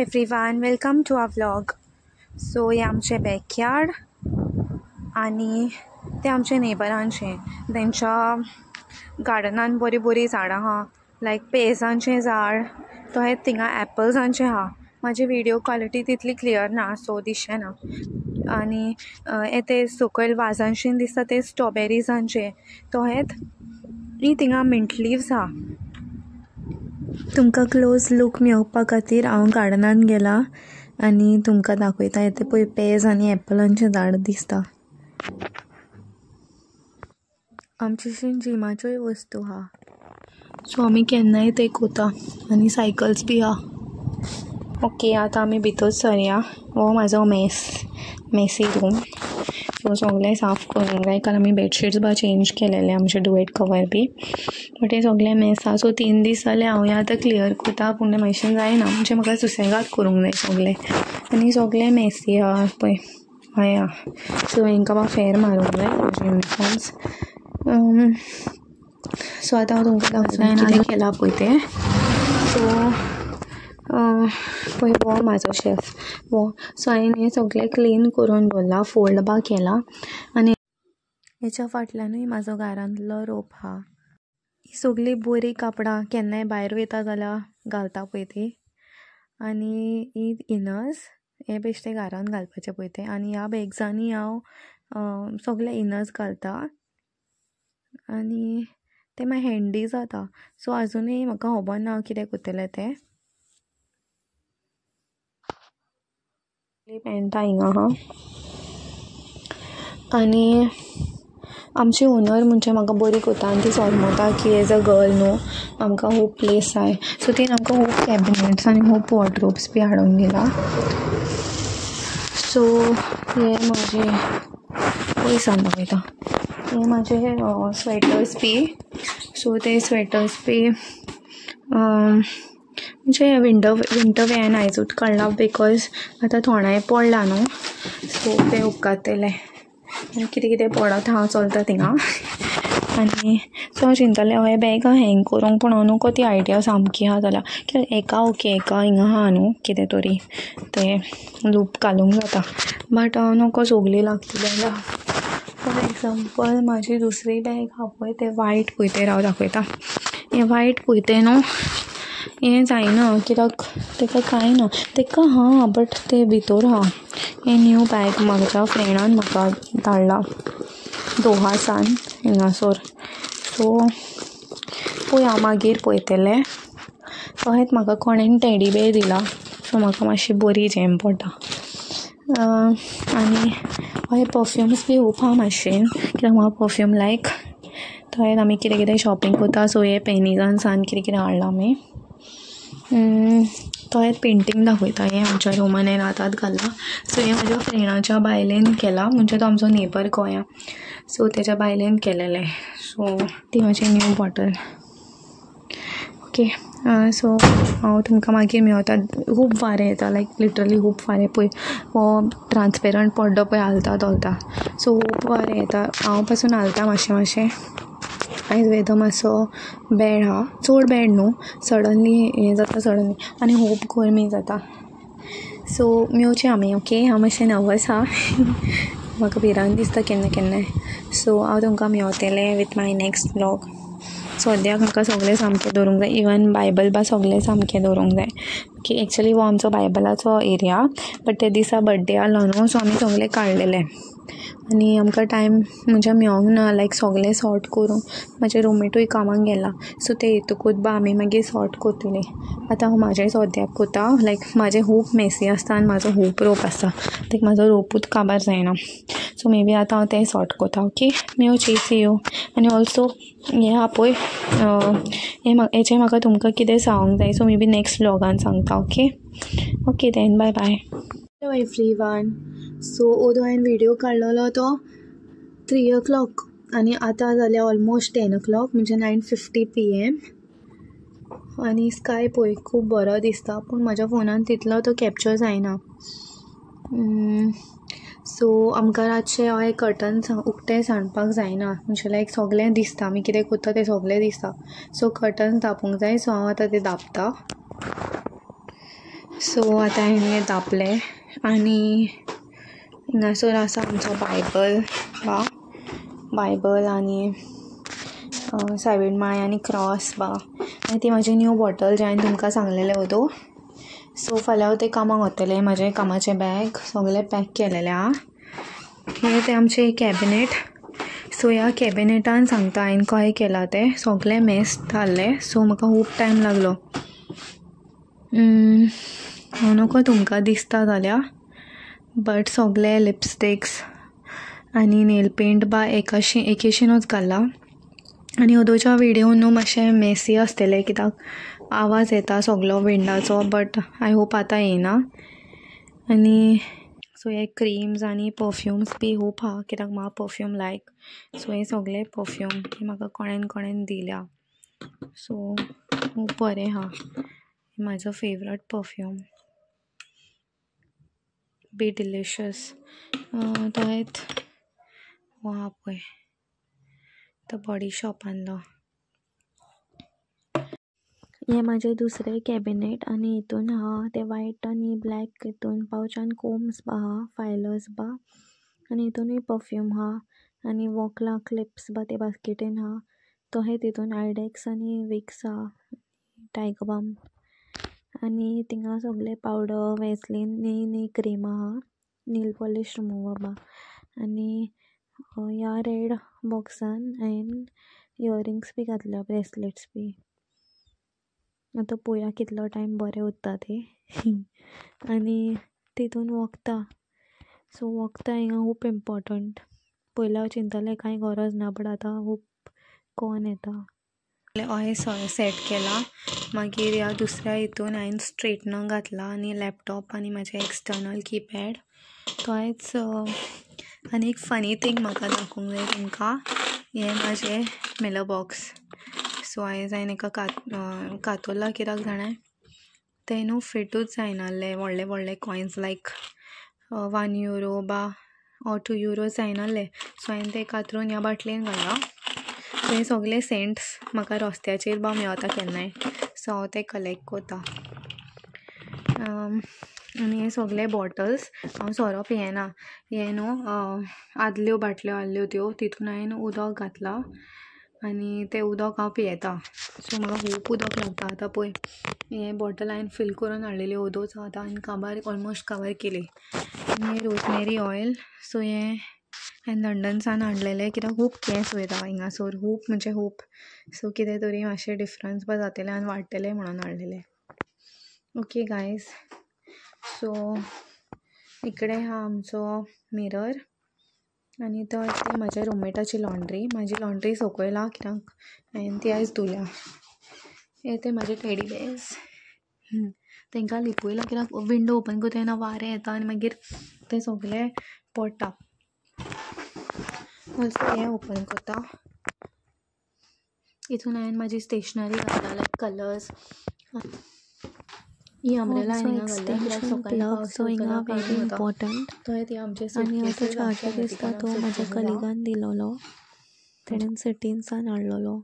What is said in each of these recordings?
Everyone, welcome to our vlog. So हे आमचे backyard आनी ते आमचे नेबरांचे तेंच्या गार्डनान बरी झाडां आहा. लायक पेजांचें झाड तशेंच थिंगा एप्पल्सांचें आहा. म्हाजी व्हिडिओ क्वॉलिटी तितली क्लियर ना सो दिसचें ना. आनी ते सकयल वाजांचें दिसता ते स्ट्रॉबेरीजांचे तशेंच थिंगा मिंट लिव्स आहा. तुमकां क्लोज लूक मेळोवपा खातीर हांव गार्डनान गेलां आनी तुमकां दाखयता. येते पळय पेज आनी एप्पलांचें झाड दिसता. आमचेशीं जिमाच्योय वस्तू आहा सो आमी केन्नाय ते कोता आनी सायकल्स बी आहा. ओके, आतां आमी भितर सरया. हो म्हाजो मेसी रूम. सो सगळें साफ करूंक जाय कारण आमी बेडशीट्स बा चेंज केलेले, आमचे डुवेट कवर बी. बट हे सगळें मेस आहा. सो 3 दीस जाले हांव हें आतां क्लियर कोता पूण मातशें जायना म्हणजे म्हाका सुसेगाद करूंक जाय सगळें. आनी सगळें मेसी आहा पळय हया. सो हेंकां बा फेर मारूंक जाय युनिफॉर्म्स. सो आतां हांव तुमकां दाखयता कितें केलां पळय तें. सो पळय हो म्हाजो शेफ हो. सो हांवें हें सगळें क्लीन करून दवरलां, फोल्ड बा केलां. आनी हेच्या फाटल्यानूय म्हाजो घरांतलो रोप आहा. ही सगळीं बरीं कापडां केन्नाय भायर वयता जाल्यार घालता पळय ती. आनी ही इनर्स हे बेश्टे घरान घालपाचे पळय ते. आनी ह्या बॅग्सांनी हांव सगळे इनर्स घालता आनी ते मागीर हँडी जाता. सो आजुनूय म्हाका खबर ना कितें करतलें तें. पॅन्टां हिंगा आहा. आनी आमची ओनर म्हणजे म्हाका बरी कोता आनी ती सोरमोता की एज अ गर्ल न्हू आमकां खूब प्लेस जाय. सो तीन आमकां खूब कॅबिनेट्स आनी खूब वॉर्ड्रोब्स बी हाडून दिला. सो हे म्हाजे पयसान दाखयता. हे म्हाजे स्वेटर्स बी. सो ते स्वेटर्स बी म्हणजे विंटर वेअर आयजूच काडला बिकॉज आतां थोडांय पडला न्हू सो ते उपकारतले. आनी कितें पडत हांव चलता थिंगा. आनी सो हांव चिंतलें हे बॅगां हँग करूंक पूण हांव नको ती आयडिया सामकी आहा जाल्यार कित्याक एका हिंगा आहा न्हू कितें तरी ते लूप घालूंक जाता. बट नको सगळीं लागतली जाल्यार. फॉर एग्जाम्पल म्हाजी दुसरी बॅग आहा पळय ते वायट पळय ते राव दाखयता. हें वायट पळय तें न्हू हें जायना कित्याक तेका कांय ना. तेका हा बट ते भितर आहा. हें न्यू बॅग म्हाज्या फ्रेंडान म्हाका धाडला दोहासान हिंगासोर. सो पळय हांव मागीर पळयतलें. तशेंच म्हाका कोणेन टेडी बेर दिला सो म्हाका मातशी बरी जॅम पडटा. आनी हे परफ्यूम्स बी खूब आहा मातशें कित्याक म्हाका परफ्यूम लायक. तशेंच आमी कितें शॉपिंग कोता सो हे पेनिजानसान कितें हाडलां आमी. तशेंच पेंटींग दाखयता. हें आमच्या रुमान हें रातात घाललां. सो हें म्हाज्या फ्रेंडाच्या बायलेन केलां म्हणजे तो आमचो नेबर गोंया. सो तेज्या बायलेन केलेलें. सो ती म्हाजी न्यू बॉटल. ओके, सो हांव तुमकां मागीर मेळटा. खूब वारें येता लायक लिटरली खूब वारें. पळय हो ट्रान्सपेरंट पड्डो पळय हालता दोलता सो खूब वारें येता. हांव पासून हालता मातशें. आयज वेदर मातसो बॅड आहा. चड बॅड न्हू सडनली हें जाता सडनली आनी खूब गरमी जाता. सो मेवचें आमी. ओके, हांव मातशें नर्वस आहा. म्हाका भिरांत दिसता केन्ना. सो हांव तुमकां मेवतलें वीथ माय नेक्स्ट व्लॉग. सद्याक म्हाका सगळें सामकें दवरूंक जाय. इवन बायबल बा सगळें सामकें दवरूंक जाय. ओके, एक्चुली हो आमचो बायबलाचो एरिया बट ते दिसा बड्डे आसलो न्हू सो आमी सगळें काडलेलें आनी आमकां टायम म्हणजे मेळोंक ना लायक सगळें सॉर्ट करून. म्हाजे रुममेटूय कामाक गेला सो ते येतकूच बा आमी मागीर सॉर्ट करतलीं. आतां हांव म्हाजें सद्याक कोता लायक म्हाजें खूब मेसी आसता आनी म्हाजो खूब रोप आसता लायक म्हाजो रोपूच काबार जायना. सो मे बी आतां हांव तें सॉर्ट कोता. ओके, मेवची सी यू. आनी ऑल्सो हें आहा पळय हेचें म्हाका तुमकां कितें सांगूंक जाय सो मे बी नेक्स्ट व्लॉगान सांगता. Okay then bye. Hello everyone. So ओदो हांवें व्हिडिओ काडलेलो तो 3 o'clock आनी आतां जालें ऑलमोस्ट 10 o'clock म्हणजे 9:50 PM. आनी स्काय पळय खूब बरो दिसता पूण म्हाज्या फोनान तितलो तो कॅप्चर जायना. सो आमकां रातचें हे कर्टन्स उक्ते सांडपाक जायना म्हणजे लायक सगळें दिसता आमी कितें करता तें सगळें दिसता. सो कर्टन्स धापूंक जाय. सो हांव आतां तें धापता. सो आतां हांवें हें धापलें आनी हिंगासर आसा आमचो बायबल आनी सायबीण माय आनी क्रॉस आनी ती म्हाजी न्यू बॉटल जे हांवें तुमकां सांगलेलें वदो. सो फाल्यां हांव ते कामाक वतलें. म्हाजें कामाचें बॅग सगळें पॅक केलेलें आहा. हें तें आमचें कॅबिनेट. सो ह्या कॅबिनेटान सांगता हांवें काय केलां तें सगळें मेस जाल्लें. सो म्हाका खूब टायम लागलो. हांव नकळो तुमकां दिसता जाल्यार बट सगळे लिपस्टिक्स आनी नेल पेंट एकेशीनूच घाला. आनी ओदोच्या विडिओन न्हू मातशें मेसी आसतलें कित्याक आवाज येता सगळो विंडाचो. बट आय होप आतां येयना. आनी सो हे क्रीम्स आनी परफ्यूम्स बी खूब आहा कित्याक म्हाका परफ्यूम लायक. सो हे सगळे परफ्यूम म्हाका कोणेन दिल्या. सो खूब बरें आहा. म्हाजो फेवरेट परफ्यूम बी डिलिशियस. तोच हो आहा पळय तो बॉडी शॉपांतलो. हें म्हाजें दुसरें कॅबिनेट आनी हितून आहा ते वायट आनी ब्लॅक हितून पावचान कोम्स आहा, फायलर्स आनी हितूनूय परफ्यूम आहा आनी वॉकला क्लिप्स ते बास्केटीन आहा. तोहे तितून आयडेक्स आनी विक्स आहा, टायगर बाम आनी थिंगा सगळे पावडर वॅसलीन नी क्रीम आहा, नील पॉलिश रिमुवर आनी ह्या रेड बॉक्सान हांवें इयरिंग्स बी घातल्या, ब्रेसलेट्स बी. आतां पळोवया कितलो टायम बरें उरता ते. आनी तितून वखदां. सो वखदां हिंगा खूब इम्पॉर्टंट. पयलीं हांव चिंतलें कांय गरज ना बट आतां खूब कोन येता. अहें सेट केलां. मागीर ह्या दुसऱ्या हितून हांवें स्ट्रेटनर घातला आनी लॅपटॉप आनी म्हाजें एक्सटर्नल कीपॅड तोच. आनी एक फनी थिंग म्हाका दाखोवंक जाय तुमकां. हें म्हाजें मेल बॉक्स. सो आयज हांवें एका कातोरला कित्याक जाणां तें न्हू फिटूच जायनासलें. व्हडले कॉयन्स लायक €1 ऑर €2 जायनासलें. सो हांवें तें कातरून ह्या बाटलेन घाला. सो हे सगळे सेंट्स म्हाका रस्त्याचेर मेवता केन्नाय. सो हांव ते कलेक्ट कोता. आनी हे सगळे बॉटल्स हांव सोरो पियेना. हे न्हू आदल्यो बाटल्यो आहल्यो त्यो तितून हांवें उदक घातलां आनी तें उदक हांव पियेता. सो म्हाका खूब उदक लागता. आतां पळय हे बॉटल हांवें फील करून हाडलेली ओदोच आतां हांवें ऑलमोस्ट काबार केली. आनी रोजमेरी ऑयल. सो हें हांवें लंडनसान हाडलेलें कित्याक खूब केंस वयता हिंगासोर खूब म्हणजे खूब. सो कितें तरी मातशें डिफरंस जातलें आनी वाडटलें म्हणून हाडलेलें. Okay guys. सो इकडे आहा आमचो मिरर आनी तो म्हाज्या रुममेटाची लॉन्ड्री. म्हाजी लॉन्ड्री सकयला कित्याक हांवें ती आयज धुल्या. हे ते म्हाजे टेडी बेर्स. तांकां लिपयला कित्याक विंडो ओपन करता तेन्ना वारें येता आनी मागीर ते सगळे पडटा. ऑल्सो हें ओपन करता. हितून हांवें म्हाजी स्टेशनरी घातला लायक कलर्स. ही अम्ब्रेला हिंगा घातल्या कित्याक सकाळीं पावस येयला व्हेरी इम्पॉर्टंट. थंय ती आमचे आनी हो जो चार्जर दिसता तो म्हाज्या कलिगान दिलोलो. तेणेन सिटीनसान हाडलोलो.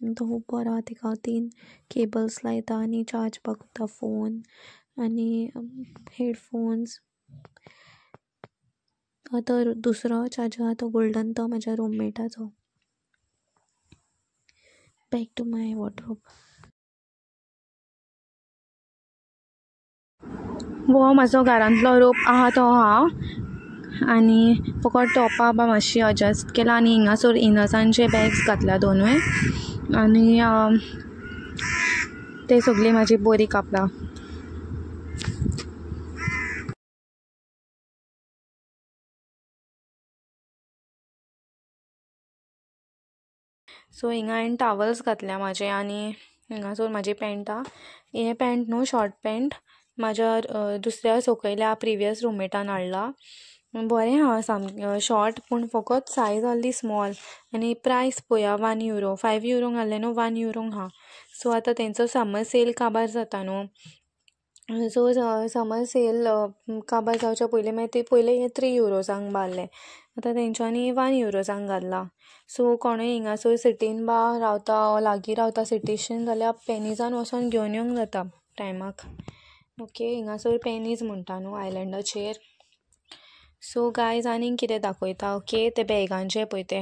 तो खूब बरो आहा. तिका 3 केबल्स लायता आनी चार्ज करता फोन आनी हेडफोन्स. तो दुसरो चार्जर आहा तो गोल्डन तो म्हाज्या रूममेटाचो. Back to my wardrobe. वो म्हाजो घरांतलो रूम आहा तो आहा आनी फकत टॉपा मातशी एडजस्ट केला आनी हिंगासोर इनसांचे बॅग्स घातल्या 2 आनी ते सगळी म्हाजी बरी कापला. सो हिंगा हांवें टावल्स घातल्या म्हाजे आनी हिंगासोर म्हाजी पॅन्ट आहा. हे पॅन्ट न्हू शॉर्ट पॅन्ट म्हाज्या दुसऱ्या सकयल्या प्रिवियस रूममेटान हाडला. बरें आहा सामकें शॉर्ट पूण फकत सायज आहली स्मॉल आनी प्रायस पळया €1 €5 घाल्लें न्हू €1 आहा. सो आतां तेंचो समर सेल काबार जाता न्हू. सो समर सेल काबार जावच्या पयलीं मागीर ते पयलीं हे €3 आहलें. आतां तेंच्यांनी €1 घातला. सो कोणूय हिंगासर सिटीन रावता लागीं रावता सिटीशन जाल्यार पेनिजान वचोन घेवन येवंक जाता टायमाक. ओके, हिंगासर पेनीज म्हणटा न्हू आयलँडाचेर. सो गायज आनीक कितें दाखयता. ओके, ते बॅगांचे पळय ते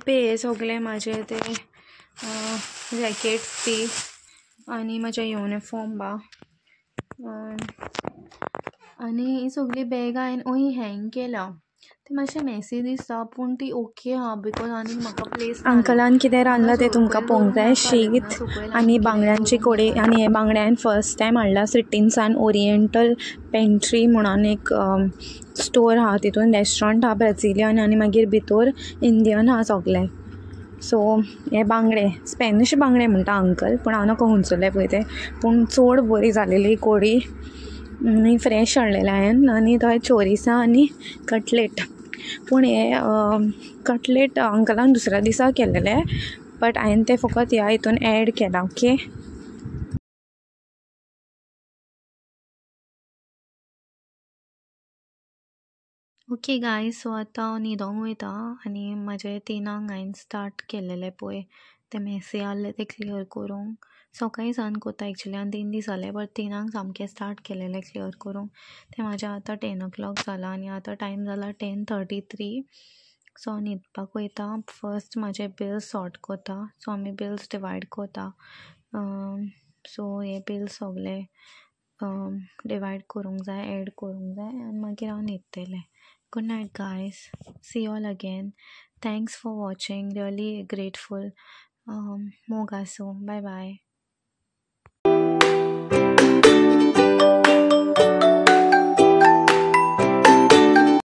हे सगळे म्हाजे ते जॅकेट्स ती आनी म्हाजे युनिफॉर्म बा आनी ही सगळी बॅगां हांवें हँग केल्या. ती मातशें मॅसी दिसता पूण ती ओके हा बिकॉज आनी म्हाका प्लेस अंकलान कितें रांदलां तें तुमकां पळोवंक जाय. शीत आनी बांगड्यांची कोडी आनी हे बांगडे हांवें फर्स्ट टायम हाडला सिटींगसान. ओरिएंटल पेंट्री म्हणून एक स्टोर आहा, तितून रेस्टॉरंट आहा ब्राझिलियन आनी मागीर भितर इंडियन आहा सगळे. सो हे बांगडे स्पॅनिश बांगडे म्हणटा अंकल, पूण हांव नकळो खंयचले पळय ते, पूण चड बरी जालेली कोडी आनी फ्रेश हाडलेले हांवें. आनी थंय चोरिसां आनी कटलेट. पूण हे कटलेट अंकलान दुसऱ्या दिसा केलेले, बट हांवें ते फकत ह्या हितून एड केला. ओके. ओके गायज, सो आतां हांव न्हिदोंक वयता आनी म्हाजे 3 हांवें स्टार्ट केलेले पळय ते मॅसी आहले ते क्लियर करूंक. सकाळीं सान कोत्ता एक्चुली, आनी 3 दीस जाले, बट 3 सामके स्टार्ट केलेले क्लियर करूंक. ते म्हाजे आतां 10 o'clock जाला आनी आतां टायम जाला 10:33. सो हांव न्हिदपाक वयता. फर्स्ट म्हाजे बिल्स सॉर्ट कोत्ता. सो आमी बिल्स डिवायड कोत्ता. सो हे बिल्स सगळे डिवायड करूंक जाय, एड करूंक जाय आनी मागीर हांव न्हिदतलें. Good night, guys. See you all again. Thanks for watching. Really grateful. Mogaso. Bye bye.